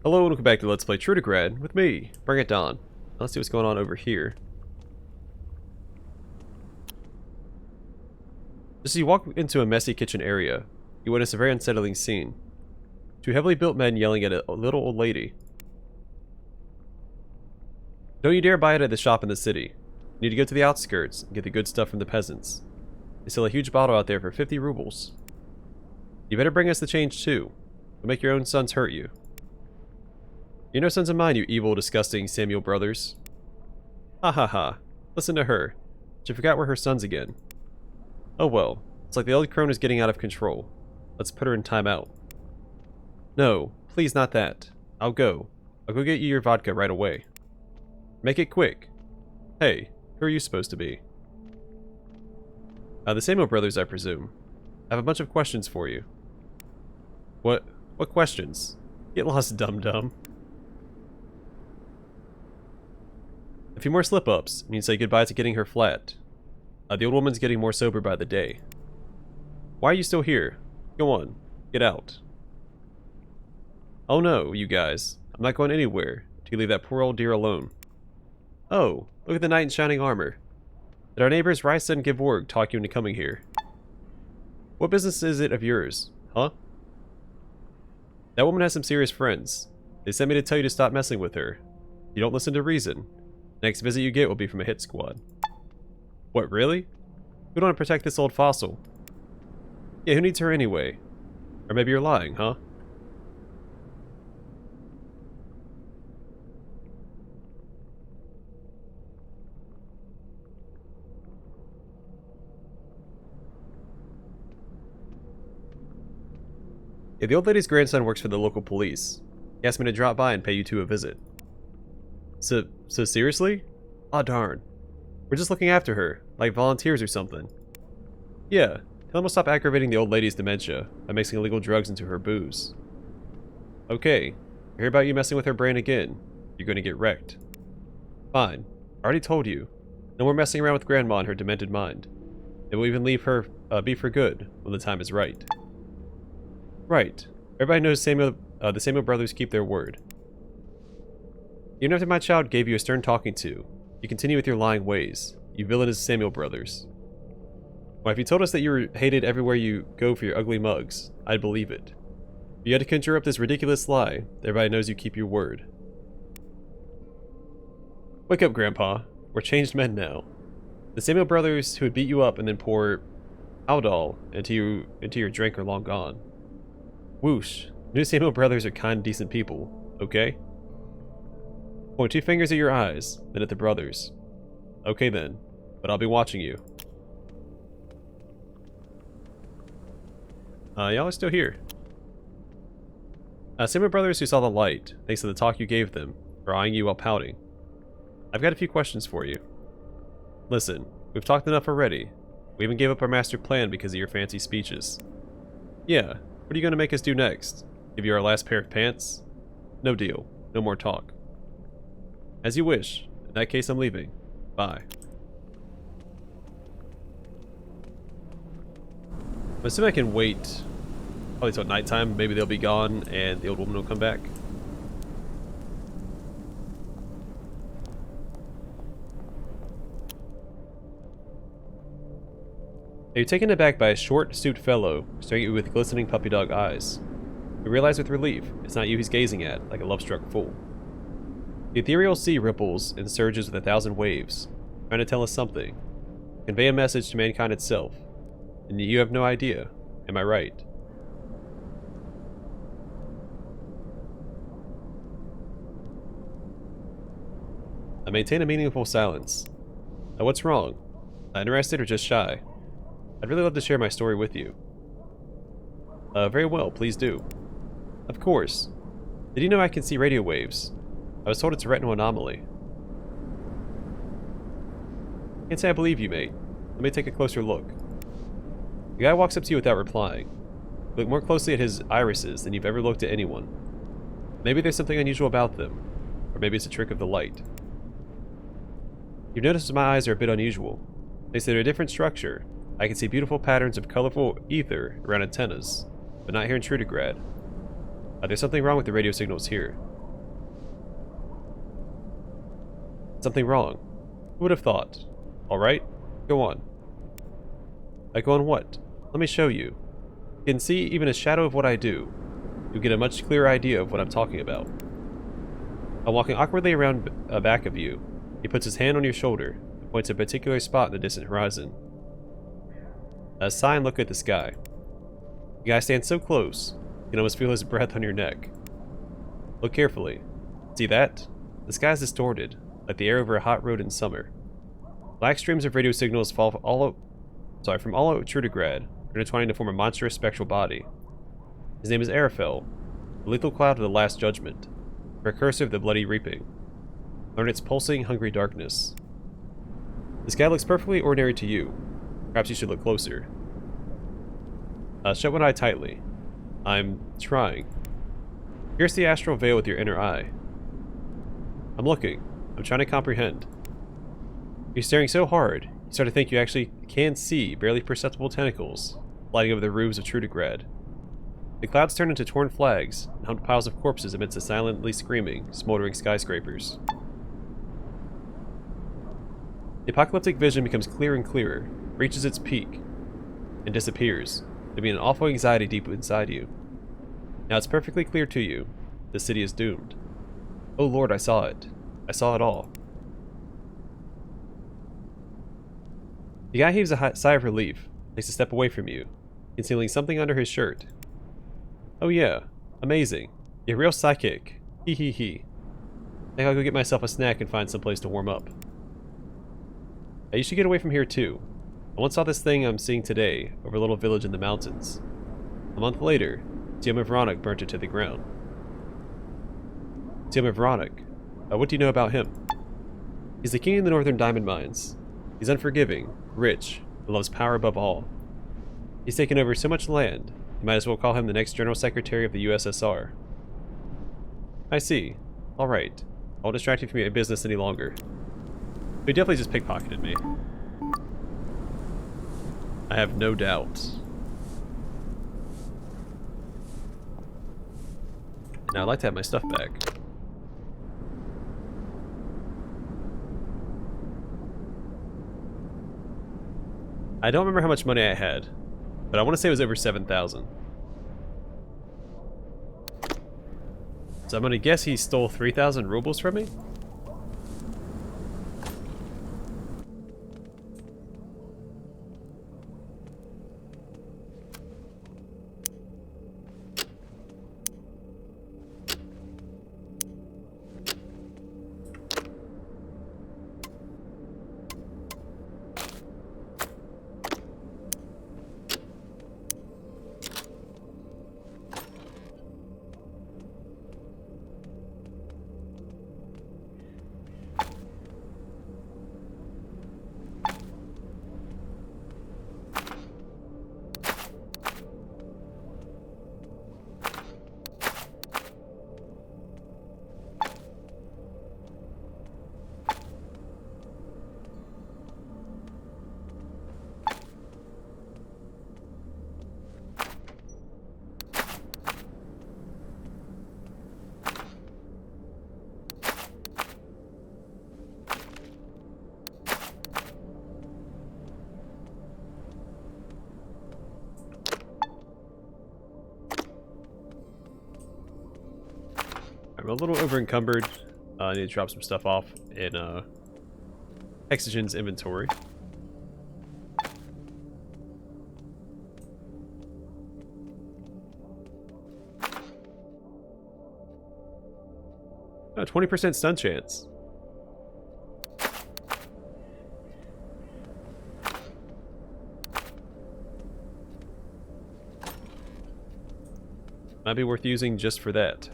Hello and welcome back to Let's Play Trudograd with me, BringItDon. Let's see what's going on over here. Just as you walk into a messy kitchen area, you witness a very unsettling scene. Two heavily built men yelling at a little old lady. Don't you dare buy it at the shop in the city. You need to go to the outskirts and get the good stuff from the peasants. They sell a huge bottle out there for 50 rubles. You better bring us the change too. Don't make your own sons hurt you. You're no sons of mine, you evil, disgusting Samuel brothers. Ha ha ha. Listen to her. She forgot we're her sons again. Oh well. It's like the old crone is getting out of control. Let's put her in timeout. No, please not that. I'll go get you your vodka right away. Make it quick. Hey, who are you supposed to be? The Samuel brothers, I presume. I have a bunch of questions for you. What questions? Get lost, dum-dum. A few more slip-ups, and you say goodbye to getting her flat. The old woman's getting more sober by the day. Why are you still here? Go on, get out. Oh no, you guys. I'm not going anywhere till you leave that poor old dear alone. Oh, look at the knight in shining armor. Did our neighbors Rysa and Givorg talk you into coming here? What business is it of yours, huh? That woman has some serious friends. They sent me to tell you to stop messing with her. You don't listen to reason. Next visit you get will be from a hit squad. What, really? We want to protect this old fossil. Yeah, who needs her anyway? Or maybe you're lying, huh? Yeah, the old lady's grandson works for the local police. He asked me to drop by and pay you two a visit. So seriously? Aw, darn. We're just looking after her, like volunteers or something. Yeah, tell them to stop aggravating the old lady's dementia by mixing illegal drugs into her booze. Okay, I hear about you messing with her brain again. You're going to get wrecked. Fine, I already told you. No more messing around with Grandma and her demented mind. They will even leave her be for good when the time is right. Right. Everybody knows the Samuel brothers keep their word. Even after my child gave you a stern talking to, you continue with your lying ways, you villainous Samuel brothers. Why, if you told us that you were hated everywhere you go for your ugly mugs, I'd believe it. But you had to conjure up this ridiculous lie that everybody knows you keep your word. Wake up, Grandpa. We're changed men now. The Samuel brothers who would beat you up and then pour Aldol into your drink are long gone. Whoosh. New Samuel brothers are kind, decent people, okay? Point two fingers at your eyes, then at the brothers. Okay then, but I'll be watching you. Y'all are still here. Samuel brothers who saw the light, thanks to the talk you gave them, are eyeing you while pouting. I've got a few questions for you. Listen, we've talked enough already. We even gave up our master plan because of your fancy speeches. Yeah. What are you going to make us do next? Give you our last pair of pants? No deal. No more talk. As you wish. In that case, I'm leaving. Bye. I'm assuming I can wait probably till nighttime. Maybe they'll be gone and the old woman will come back. You're taken aback by a short, astute fellow staring at you with glistening puppy dog eyes. You realize with relief it's not you he's gazing at, like a love-struck fool. The ethereal sea ripples and surges with 1,000 waves, trying to tell us something, convey a message to mankind itself, and you have no idea. Am I right? I maintain a meaningful silence. Now, what's wrong? Not interested or just shy? I'd really love to share my story with you. Very well, please do. Of course. Did you know I can see radio waves? I was told it's a retinal anomaly. Can't say I believe you, mate. Let me take a closer look. The guy walks up to you without replying. You look more closely at his irises than you've ever looked at anyone. Maybe there's something unusual about them, or maybe it's a trick of the light. You've noticed my eyes are a bit unusual. They say they're a different structure. I can see beautiful patterns of colorful ether around antennas, but not here in Trudograd. There's something wrong with the radio signals here. Something wrong. Who would have thought? Alright, go on. Go on what? Let me show you. You can see even a shadow of what I do. You'll get a much clearer idea of what I'm talking about. While walking awkwardly around back of you, he puts his hand on your shoulder and points at a particular spot in the distant horizon. A sigh and look at the sky. The guy stands so close, you can almost feel his breath on your neck. Look carefully. See that? The sky is distorted, like the air over a hot road in summer. Black streams of radio signals fall from all over Trudograd, intertwining to form a monstrous spectral body. His name is Arafel, the lethal cloud of the Last Judgment, precursor of the Bloody Reaping. Learn its pulsing, hungry darkness. The sky looks perfectly ordinary to you. Perhaps you should look closer. Shut one eye tightly. I'm trying. Pierce the astral veil with your inner eye. I'm looking. I'm trying to comprehend. You're staring so hard, you start to think you actually can see barely perceptible tentacles gliding over the roofs of Trudograd. The clouds turn into torn flags and humped piles of corpses amidst the silently screaming, smoldering skyscrapers. The apocalyptic vision becomes clearer and clearer, reaches its peak, and disappears, leaving an awful anxiety deep inside you. Now it's perfectly clear to you. The city is doomed. Oh Lord, I saw it. I saw it all. The guy heaves a sigh of relief, takes a step away from you, concealing something under his shirt. Oh yeah, amazing. You're a real psychic. Hee hee hee. I think I'll go get myself a snack and find some place to warm up. You should get away from here too. I once saw this thing I'm seeing today over a little village in the mountains. A month later, Tioma Veronik burnt it to the ground. Tioma Veronik. What do you know about him? He's the king of the northern diamond mines. He's unforgiving, rich, and loves power above all. He's taken over so much land, you might as well call him the next General Secretary of the USSR. I see. Alright. I won't distract you from your business any longer. He definitely just pickpocketed me. I have no doubt. Now I'd like to have my stuff back. I don't remember how much money I had, but I want to say it was over 7,000. So I'm going to guess he stole 3,000 rubles from me? I'm a little over encumbered. I need to drop some stuff off in Hexagon's inventory. Oh, 20% stun chance. Might be worth using just for that.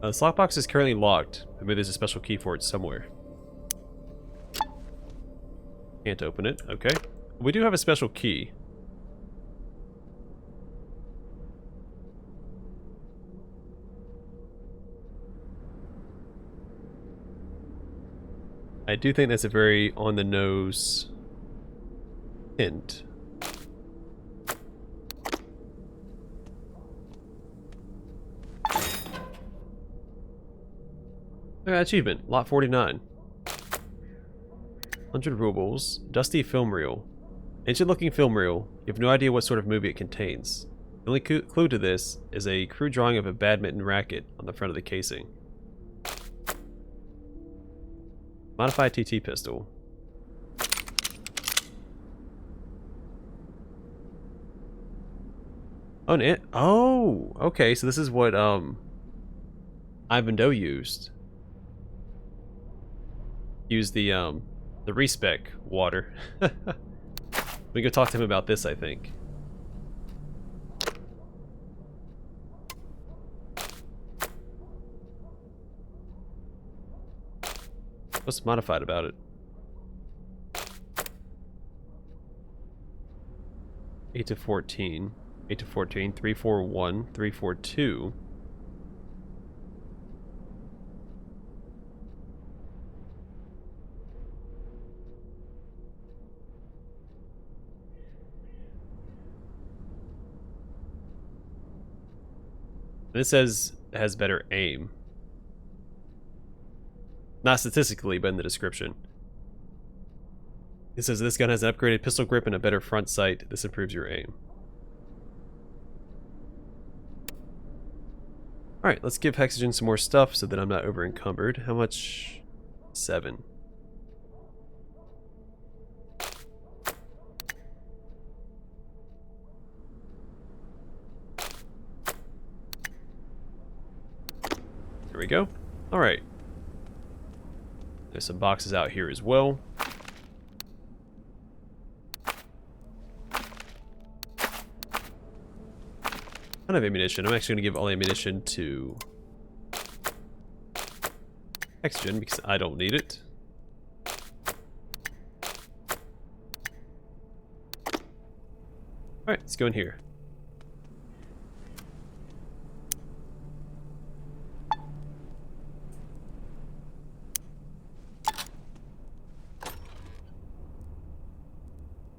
The slot box is currently locked, but maybe there's a special key for it somewhere. Can't open it, okay. We do have a special key. I do think that's a very on-the-nose Hint. Achievement, lot 49. 100 rubles. Dusty film reel. Ancient looking film reel. You have no idea what sort of movie it contains. The only clue to this is a crude drawing of a badminton racket on the front of the casing. Modified TT pistol. Oh, okay, so this is what Ivan Doe used. Used the respec water. We go talk to him about this, I think. What's modified about it? 8 to 14. 8 to 14. 341. 342. This says it has better aim. Not statistically, but in the description. It says this gun has an upgraded pistol grip and a better front sight. This improves your aim. Alright, let's give Hexagen some more stuff so that I'm not over encumbered. How much? 7. There we go. Alright. There's some boxes out here as well. I don't have ammunition. I'm actually going to give all ammunition to Hexagen because I don't need it. Alright, let's go in here.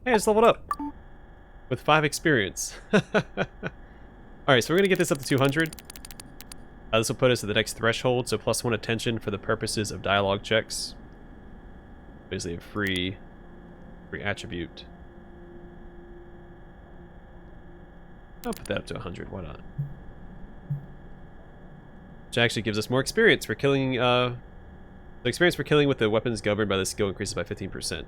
Hey, I just leveled up with 5 experience. Alright, so we're going to get this up to 200. This will put us at the next threshold, so +1 attention for the purposes of dialogue checks. Basically a free attribute. I'll put that up to 100, why not? Which actually gives us more experience for killing, the experience for killing with the weapons governed by the skill increases by 15%.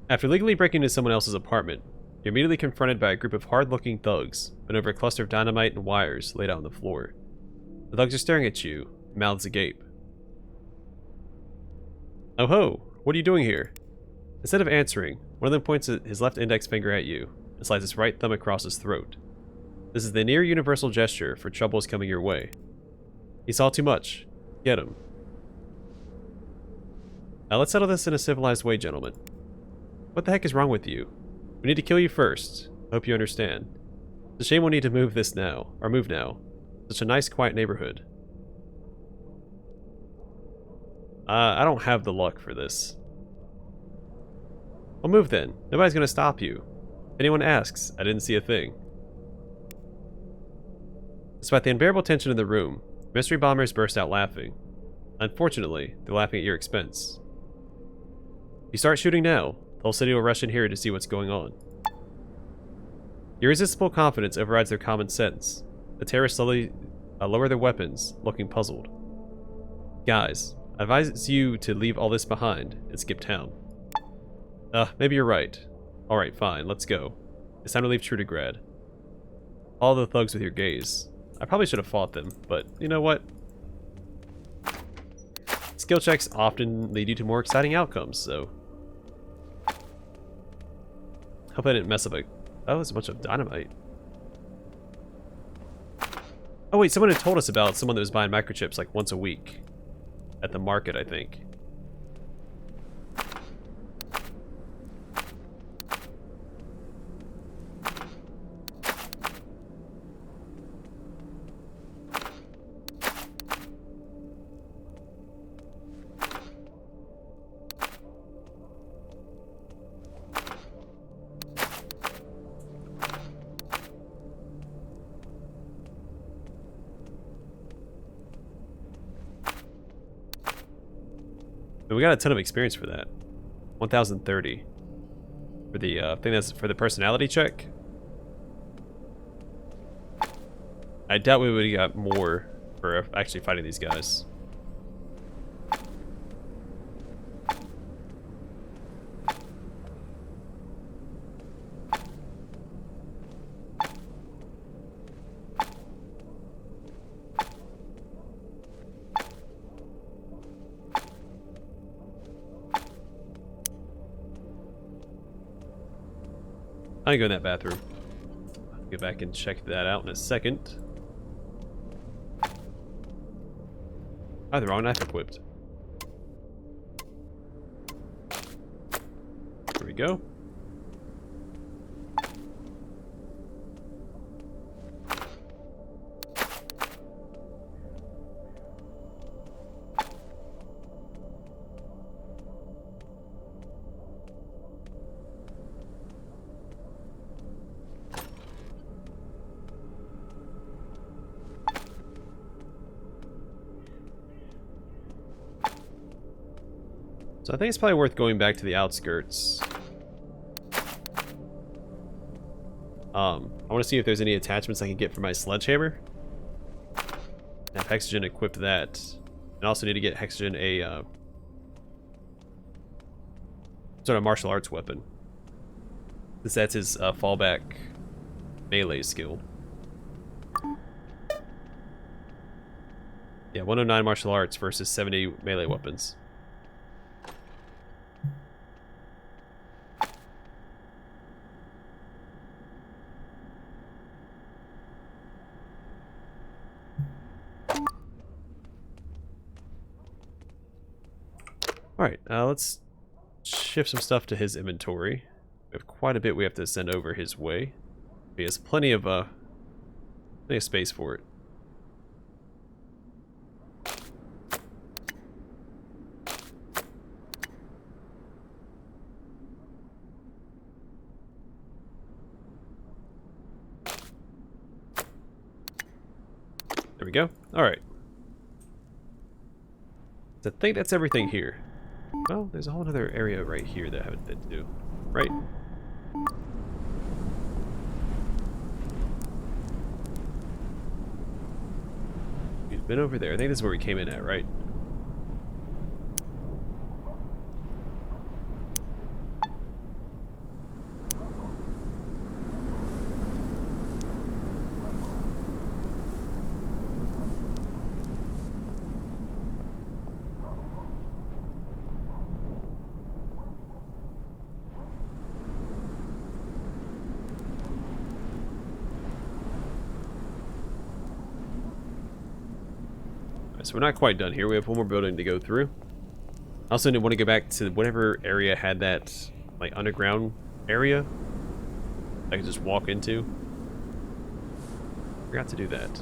After legally breaking into someone else's apartment, you're immediately confronted by a group of hard-looking thugs, bent over a cluster of dynamite and wires laid out on the floor. The thugs are staring at you, mouths agape. Oh ho, what are you doing here? Instead of answering, one of them points his left index finger at you and slides his right thumb across his throat. This is the near universal gesture for troubles coming your way. He saw too much. Get him. Now let's settle this in a civilized way, gentlemen. What the heck is wrong with you? We need to kill you first. I hope you understand. It's a shame we'll need to move now. Such a nice, quiet neighborhood. I don't have the luck for this. Well, move then. Nobody's gonna stop you. If anyone asks, I didn't see a thing. Despite the unbearable tension in the room, mystery bombers burst out laughing. Unfortunately, they're laughing at your expense. If you start shooting now, the whole city will rush in here to see what's going on. Irresistible confidence overrides their common sense. The terrorists slowly lower their weapons, looking puzzled. Guys, I advise you to leave all this behind and skip town. Maybe you're right. Alright, fine, let's go. It's time to leave Trudograd. Follow the thugs with your gaze. I probably should have fought them, but you know what? Skill checks often lead you to more exciting outcomes, so... Hope I didn't mess up a... Oh, there's a bunch of dynamite. Oh wait, someone had told us about someone that was buying microchips like once a week. At the market, I think. And we got a ton of experience for that. 1,030 for the I think that's for the personality check. I doubt we would have got more for actually fighting these guys. I can go in that bathroom. I'll get back and check that out in a second. I have the wrong knife equipped. There we go. So I think it's probably worth going back to the outskirts. I want to see if there's any attachments I can get for my sledgehammer. I have Hexogen equipped that. And I also need to get Hexogen a sort of martial arts weapon. Since that's his fallback melee skill. Yeah, 109 martial arts versus 70 melee weapons. Alright, let's shift some stuff to his inventory. We have quite a bit we have to send over his way. He has plenty of space for it. There we go. Alright. So I think that's everything here. Well, there's a whole other area right here that I haven't been to. Right? We've been over there. I think this is where we came in at, right? So we're not quite done here. We have one more building to go through. I also want to go back to whatever area had that like underground area I could just walk into. Forgot to do that.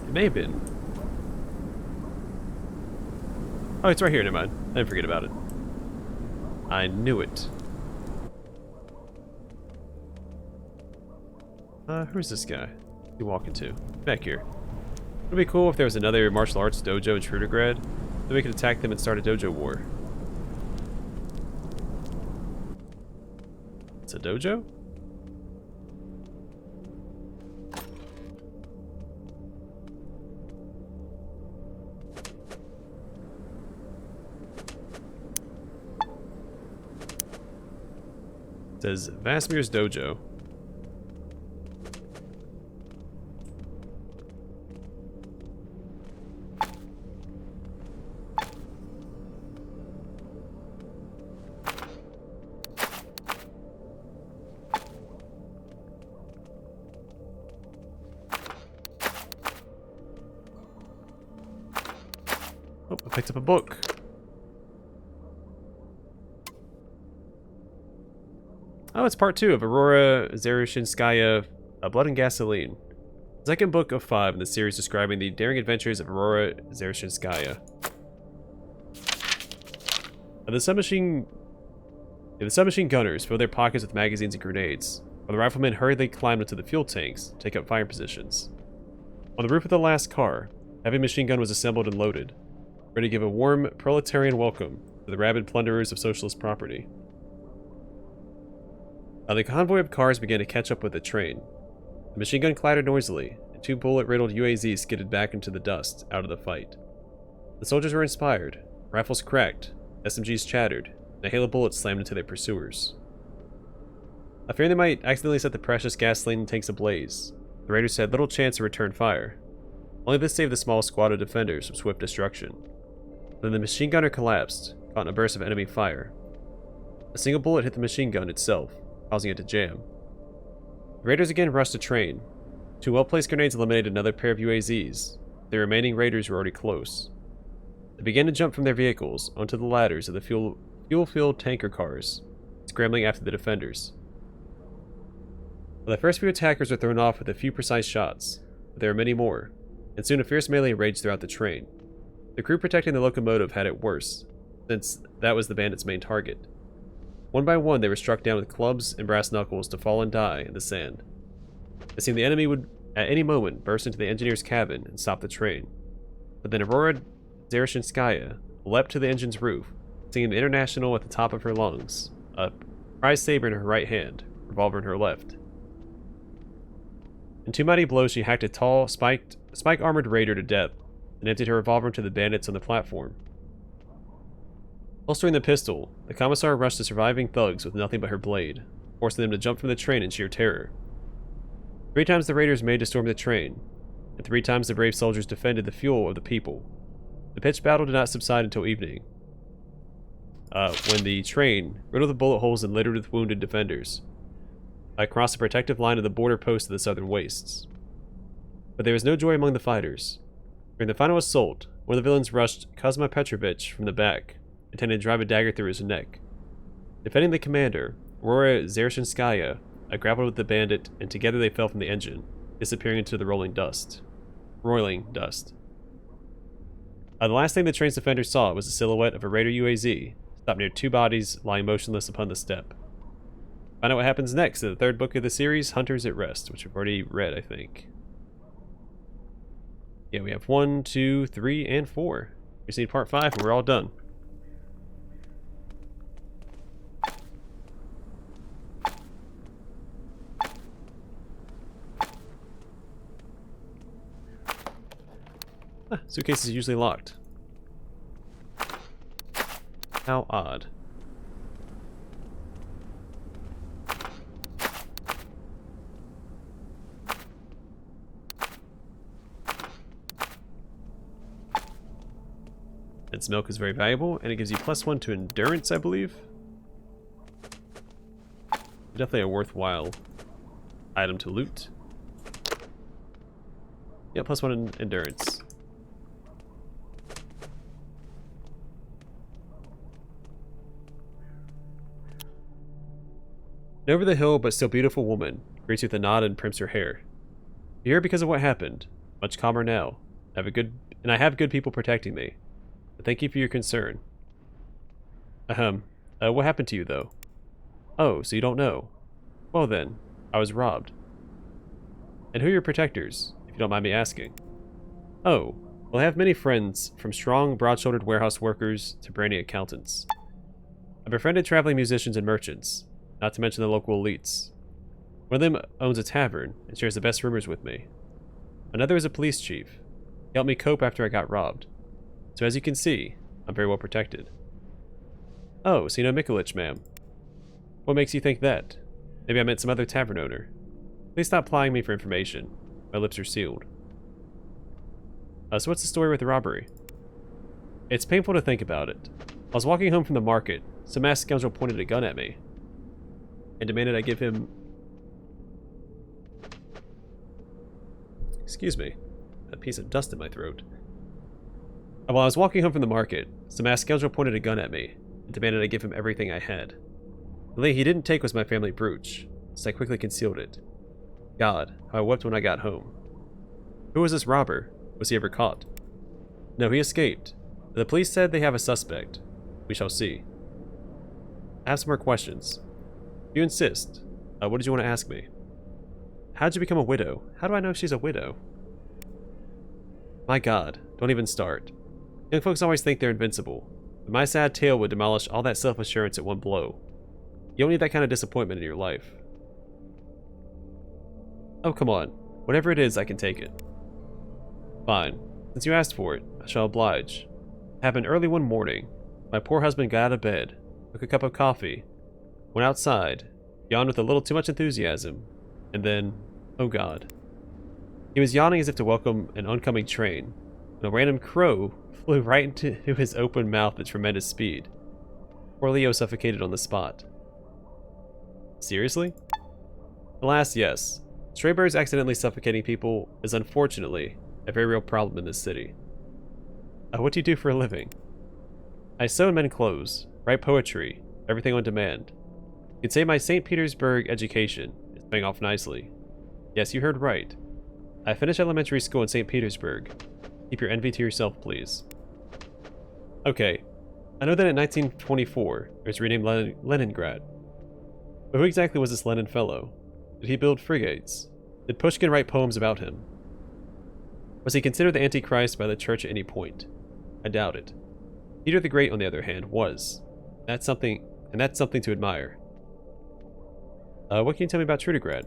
It may have been. Oh, it's right here. Never mind. I didn't forget about it. I knew it. Who's this guy? Who's he walking to? Back here. It would be cool if there was another martial arts dojo in Trudograd. Then we could attack them and start a dojo war. It's a dojo? It says Vasmir's dojo. Oh, I picked up a book. Oh, it's part 2 of Aurora Zarushinskaya, Blood and Gasoline. Second book of 5 in the series describing the daring adventures of Aurora Zarushinskaya. The submachine gunners fill their pockets with magazines and grenades. while the riflemen hurriedly climbed into the fuel tanks to take up fire positions. On the roof of the last car, a heavy machine gun was assembled and loaded, ready to give a warm proletarian welcome to the rabid plunderers of socialist property. The convoy of cars began to catch up with the train. The machine gun clattered noisily, and 2 bullet-riddled UAZs skidded back into the dust out of the fight. The soldiers were inspired, rifles cracked, SMGs chattered, and a hail of bullets slammed into their pursuers. Fearing they might accidentally set the precious gasoline tanks ablaze, the raiders had little chance to return fire. Only this saved the small squad of defenders from swift destruction. Then the machine gunner collapsed, caught in a burst of enemy fire. A single bullet hit the machine gun itself, causing it to jam. The raiders again rushed the train. 2 well-placed grenades eliminated another pair of UAZs. The remaining raiders were already close. They began to jump from their vehicles onto the ladders of the fuel-filled tanker cars, scrambling after the defenders. The first few attackers were thrown off with a few precise shots, but there were many more, and soon a fierce melee raged throughout the train. The crew protecting the locomotive had it worse, since that was the bandits' main target. One by one, they were struck down with clubs and brass knuckles to fall and die in the sand. It seemed the enemy would, at any moment, burst into the engineer's cabin and stop the train. But then Aurora Zareshinskaya leapt to the engine's roof, singing the International at the top of her lungs, a prize saber in her right hand, revolver in her left. In 2 mighty blows, she hacked a tall, spike-armored raider to death, and emptied her revolver into the bandits on the platform. Holstering the pistol, the commissar rushed the surviving thugs with nothing but her blade, forcing them to jump from the train in sheer terror. 3 times the raiders made to storm the train, and 3 times the brave soldiers defended the fuel of the people. The pitched battle did not subside until evening, when the train, riddled with bullet holes and littered with wounded defenders, across the protective line of the border post of the southern wastes. But there was no joy among the fighters. During the final assault, one of the villains rushed Kuzma Petrovich from the back, intending to drive a dagger through his neck. Defending the commander, Aurora Zareshinskaya grappled with the bandit, and together they fell from the engine, disappearing into the roiling dust. The last thing the train's defenders saw was the silhouette of a raider UAZ, stopped near 2 bodies lying motionless upon the step. Find out what happens next in the 3rd book of the series, Hunters at Rest, which we've already read, I think. Yeah, we have 1, 2, 3, and 4. We just need part 5 and we're all done. Suitcase is usually locked. How odd. Its milk is very valuable, and it gives you +1 to endurance, I believe. Definitely a worthwhile item to loot. Yeah, +1 in endurance. An over the hill but still beautiful woman greets you with a nod and primps her hair. You're here because of what happened. Much calmer now. I have good people protecting me. But thank you for your concern. What happened to you though? Oh, so you don't know. Well then, I was robbed. And who are your protectors, if you don't mind me asking? Oh, well I have many friends, from strong, broad-shouldered warehouse workers to brainy accountants. I befriended traveling musicians and merchants, not to mention the local elites. One of them owns a tavern and shares the best rumors with me. Another is a police chief. He helped me cope after I got robbed. So as you can see, I'm very well protected. Oh, so you know Mikulich, ma'am. What makes you think that? Maybe I meant some other tavern owner. Please stop plying me for information. My lips are sealed. So what's the story with the robbery? It's painful to think about it. I was walking home from the market. Some masked scoundrel pointed a gun at me and demanded I give him... Excuse me. A piece of dust in my throat. While I was walking home from the market, some masked scoundrel pointed a gun at me and demanded I give him everything I had. The thing he didn't take was my family brooch, so I quickly concealed it. God, how I wept when I got home. Who was this robber? Was he ever caught? No, he escaped. The police said they have a suspect. We shall see. I have some more questions. If you insist, What did you want to ask me? How'd you become a widow? How do I know if she's a widow? My god, don't even start. Young folks always think they're invincible, but my sad tale would demolish all that self-assurance at one blow. You don't need that kind of disappointment in your life. Oh, come on. Whatever it is, I can take it. Fine. Since you asked for it, I shall oblige. It happened early one morning. My poor husband got out of bed, took a cup of coffee, went outside, yawned with a little too much enthusiasm, and then, oh god. He was yawning as if to welcome an oncoming train, when a random crow flew right into his open mouth at tremendous speed. Poor Leo suffocated on the spot. Seriously? Alas, yes. Stray birds accidentally suffocating people is unfortunately a very real problem in this city. What do you do for a living? I sew and mend clothes, write poetry, everything on demand. You'd say my St. Petersburg education is paying off nicely. Yes, you heard right. I finished elementary school in St. Petersburg. Keep your envy to yourself, please. Okay, I know that in 1924 it was renamed Leningrad. But who exactly was this Lenin fellow? Did he build frigates? Did Pushkin write poems about him? Was he considered the Antichrist by the Church at any point? I doubt it. Peter the Great, on the other hand, was. That's something to admire. What can you tell me about Trudograd?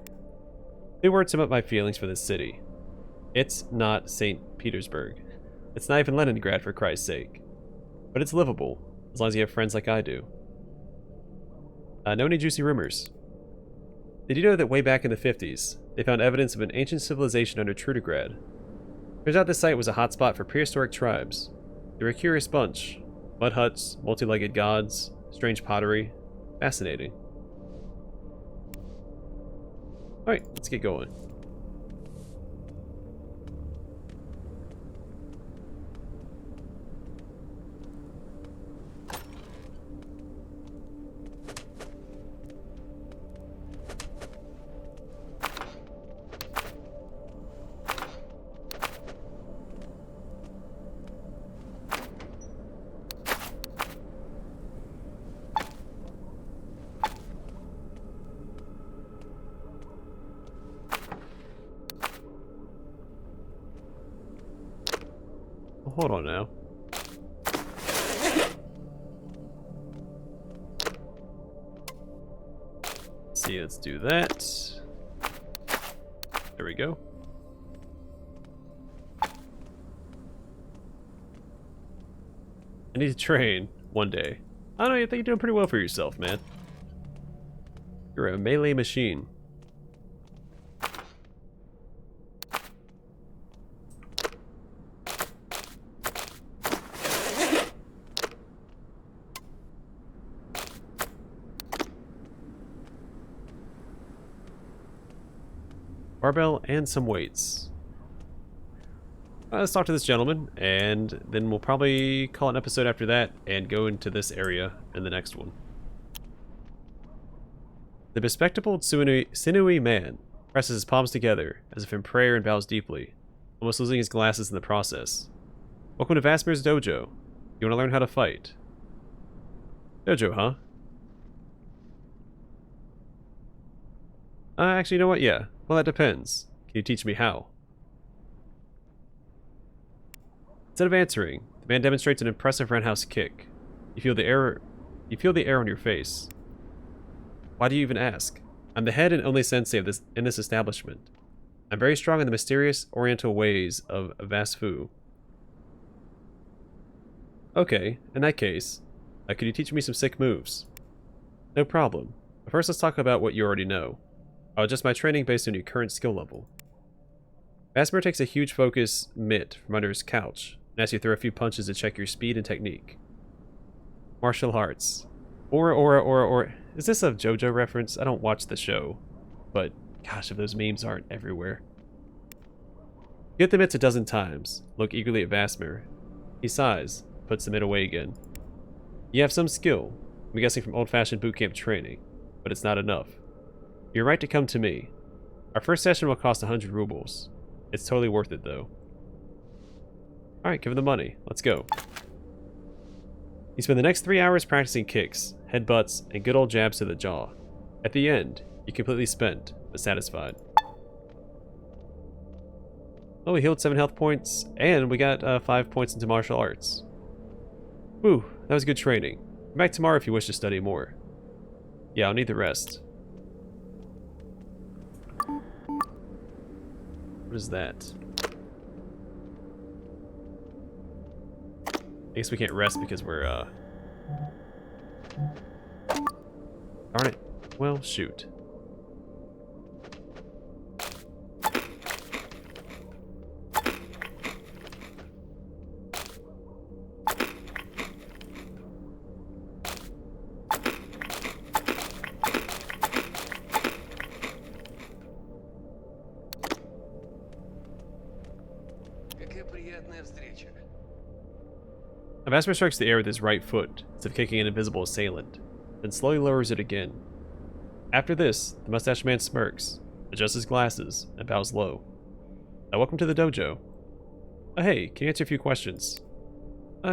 2 words sum up my feelings for this city. It's not St. Petersburg. It's not even Leningrad, for Christ's sake. But it's livable, as long as you have friends like I do. Know any juicy rumors? Did you know that way back in the 50s, they found evidence of an ancient civilization under Trudograd? Turns out this site was a hotspot for prehistoric tribes. They were a curious bunch. Mud huts, multi-legged gods, strange pottery. Fascinating. Alright, let's get going. Hold on now. See, let's do that. There we go. I need to train one day. I don't know, you think you're doing pretty well for yourself, man. You're a melee machine. Barbell and some weights. Let's talk to this gentleman, and then we'll probably call an episode after that and go into this area in the next one. The bespectacled, sinewy man presses his palms together as if in prayer and bows deeply, almost losing his glasses in the process. Welcome to Vasmir's dojo. You want to learn how to fight? Dojo, huh? Actually, you know what? Yeah. Well, that depends. Can you teach me how? Instead of answering, the man demonstrates an impressive roundhouse kick. You feel the air on your face. Why do you even ask? I'm the head and only sensei of in this establishment. I'm very strong in the mysterious oriental ways of Vasfu. Okay, in that case, could you teach me some sick moves? No problem. But first let's talk about what you already know. I'll adjust my training based on your current skill level. Vasmir takes a huge focus mitt from under his couch and asks you to throw a few punches to check your speed and technique. Martial arts. Or. Is this a JoJo reference? I don't watch the show. But, gosh, if those memes aren't everywhere. You hit the mitts a dozen times. Look eagerly at Vasmir. He sighs, puts the mitt away again. You have some skill. I'm guessing from old-fashioned bootcamp training. But it's not enough. You're right to come to me. Our first session will cost 100 rubles. It's totally worth it, though. Alright, give him the money. Let's go. You spend the next 3 hours practicing kicks, headbutts, and good old jabs to the jaw. At the end, You're completely spent, but satisfied. Oh, we healed 7 health points, and we got 5 points into martial arts. Whew, that was good training. Come back tomorrow if you wish to study more. Yeah, I'll need the rest. What is that? I guess we can't rest because we're, Darn it. Well, shoot. Vasmir strikes the air with his right foot, as if kicking an invisible assailant, then slowly lowers it again. After this, the mustached man smirks, adjusts his glasses, and bows low. Welcome to the dojo. Hey, can you answer a few questions?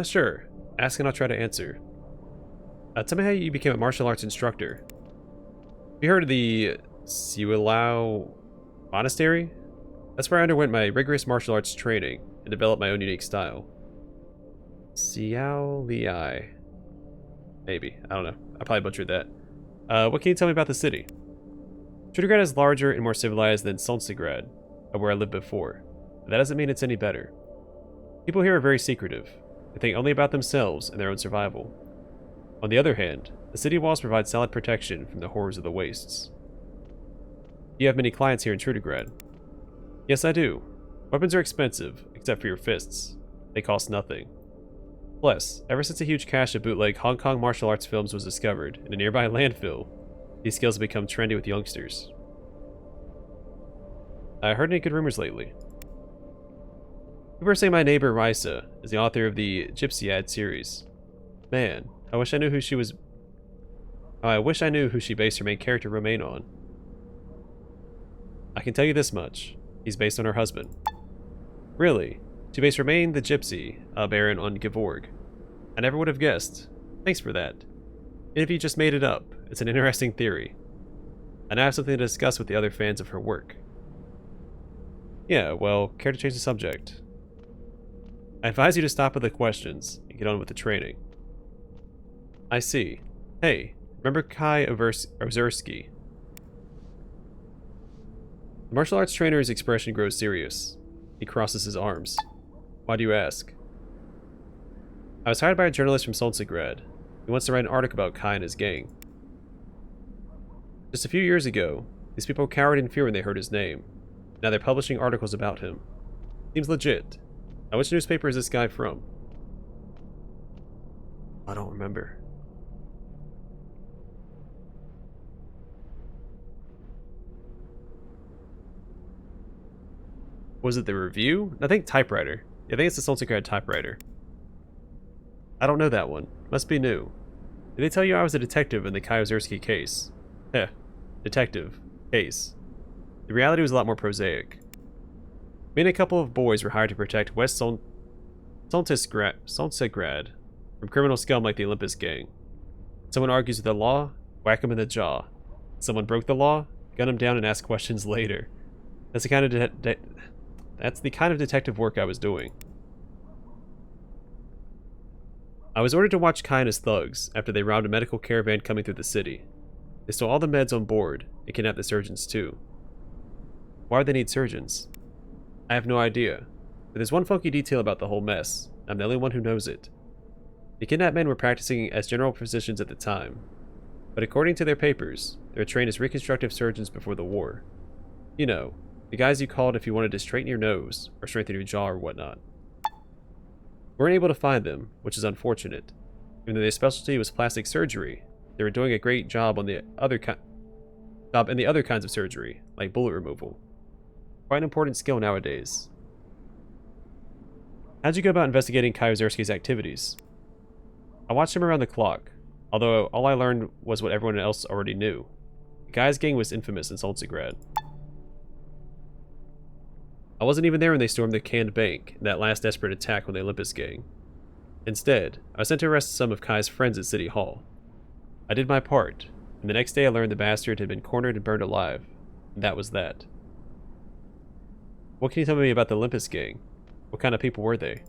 Sure. Ask and I'll try to answer. Tell me how you became a martial arts instructor. Have you heard of the Siwilao Monastery? That's where I underwent my rigorous martial arts training and developed my own unique style. Xiao Liai. Maybe. I don't know. I probably butchered that. What can you tell me about the city? Trudograd is larger and more civilized than Solnsegrad, where I lived before. But that doesn't mean it's any better. People here are very secretive. They think only about themselves and their own survival. On the other hand, the city walls provide solid protection from the horrors of the wastes. Do you have many clients here in Trudograd? Yes, I do. Weapons are expensive, except for your fists. They cost nothing. Plus, ever since a huge cache of bootleg Hong Kong martial arts films was discovered in a nearby landfill, these skills have become trendy with youngsters. I heard any good rumors lately. People are saying my neighbor Risa is the author of the Gypsyad series. Man, I wish I knew who she was. I wish I knew who she based her main character Romain on. I can tell you this much: he's based on her husband. Really? She based Romain the Gypsy, Baron, on Gevorg. I never would have guessed. Thanks for that. And if you just made it up, it's an interesting theory. And I have something to discuss with the other fans of her work. Yeah, well, care to change the subject? I advise you to stop with the questions and get on with the training. I see. Hey, remember Kai Ozersky? The martial arts trainer's expression grows serious. He crosses his arms. Why do you ask? I was hired by a journalist from Solnsegrad. He wants to write an article about Kai and his gang. Just a few years ago, these people cowered in fear when they heard his name. Now they're publishing articles about him. Seems legit. Now which newspaper is this guy from? I don't remember. Was it the Review? I think Typewriter. I think it's the Solnsegrad Typewriter. I don't know that one. Must be new. Did they tell you I was a detective in the Kai Ozersky case? Heh. Detective. Case. The reality was a lot more prosaic. Me and a couple of boys were hired to protect West Solnsegrad from criminal scum like the Olympus Gang. Someone argues with the law, whack him in the jaw. Someone broke the law, gun him down and ask questions later. That's the kind of That's the kind of detective work I was doing. I was ordered to watch Kai and his thugs after they robbed a medical caravan coming through the city. They stole all the meds on board and kidnapped the surgeons too. Why would they need surgeons? I have no idea, but there's one funky detail about the whole mess. I'm the only one who knows it. The kidnapped men were practicing as general physicians at the time, but according to their papers, they were trained as reconstructive surgeons before the war. You know, the guys you called if you wanted to straighten your nose or strengthen your jaw or whatnot. We weren't able to find them, which is unfortunate. Even though their specialty was plastic surgery, they were doing a great job on the other in the other kinds of surgery, like bullet removal. Quite an important skill nowadays. How'd you go about investigating Kai Ozersky's activities? I watched him around the clock, although all I learned was what everyone else already knew. The guy's gang was infamous in Solnsegrad. I wasn't even there when they stormed the canned bank in that last desperate attack on the Olympus Gang. Instead, I was sent to arrest some of Kai's friends at City Hall. I did my part, And the next day I learned the bastard had been cornered and burned alive. And that was that. What can you tell me about the Olympus gang? What kind of people were they?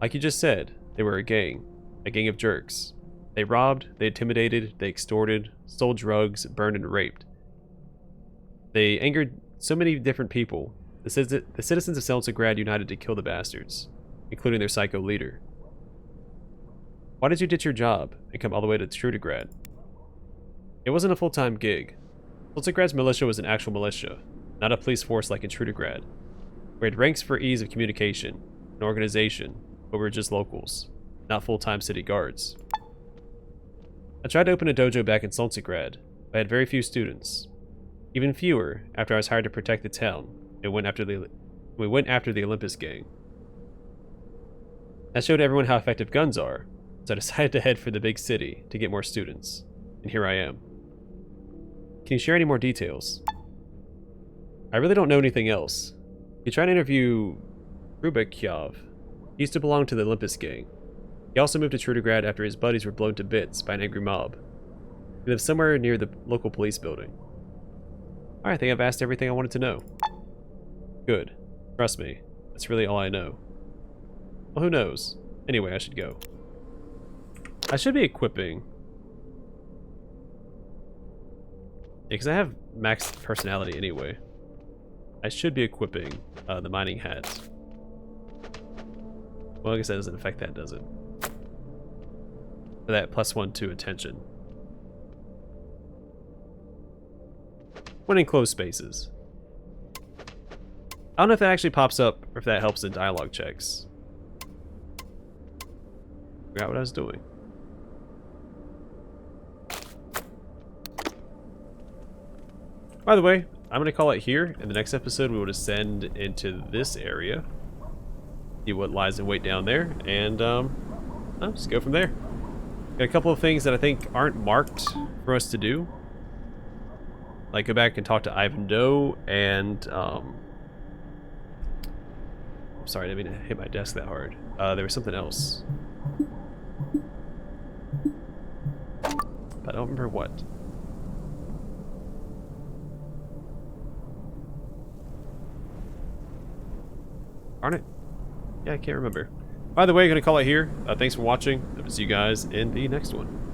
Like you just said, they were a gang of jerks. They robbed, they intimidated, they extorted, stole drugs, burned and raped. They angered so many different people. The citizens of Trudograd united to kill the bastards, including their psycho leader. Why did you ditch your job and come all the way to Trudograd? It wasn't a full-time gig. Trudograd's militia was an actual militia, not a police force like in Trudograd. We had ranks for ease of communication, an organization, but we were just locals, not full-time city guards. I tried to open a dojo back in Trudograd, but I had very few students. Even fewer after I was hired to protect the town, and we went after the Olympus gang. I showed everyone how effective guns are, so I decided to head for the big city to get more students, and here I am. Can you share any more details? I really don't know anything else. You try to interview Trudograd. He used to belong to the Olympus gang. He also moved to Trudograd after his buddies were blown to bits by an angry mob. He lives somewhere near the local police building. Alright, I think I've asked everything I wanted to know. Good. Trust me, that's really all I know. Well, who knows? Anyway, I should go. I should be equipping. Yeah, because I have max personality anyway. I should be equipping the mining hat. Well, I guess that doesn't affect that, does it? For that +1 to attention. When in closed spaces. I don't know if that actually pops up or if that helps in dialogue checks. Forgot what I was doing. By the way, I'm going to call it here. In the next episode, we will descend into this area. See what lies in wait down there. And, just go from there. Got a couple of things that I think aren't marked for us to do. Like, go back and talk to Ivan Doe and, I'm sorry, I didn't mean to hit my desk that hard. There was something else. But I don't remember what. Darn it. Yeah, I can't remember. By the way, I'm going to call it here. Thanks for watching. I'll see you guys in the next one.